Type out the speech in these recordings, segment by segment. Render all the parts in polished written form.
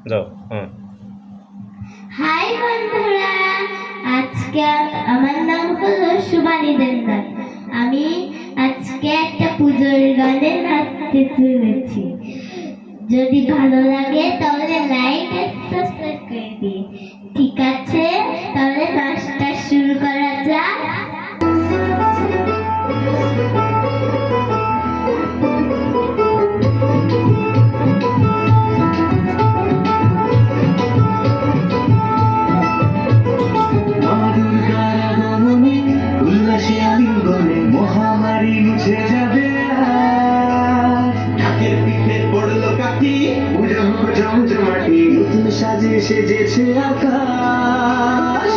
যাও। হ্যাঁ। হাই বন্ধুরা, আজকে আমার নাম হলো সুবানী দেবনাথ। আমি আজকে একটা পুজোর গানে নাচতে চলেছি। যদি ভালো লাগে তাহলে লাইক আর সাবস্ক্রাইব করে দিই। ঠিক আছে, তাহলে নাচটা শুরু করা যাক। মহামারী মুছে যাবে ঢাকের পিঠে পড়লো কাঠি উড়ে হোক জমজমাটি নতুন সাজে সেজেছে আকাশ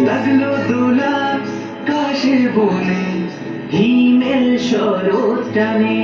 লাগলো দোলা কাশে বনে হিমেল শরৎ টানে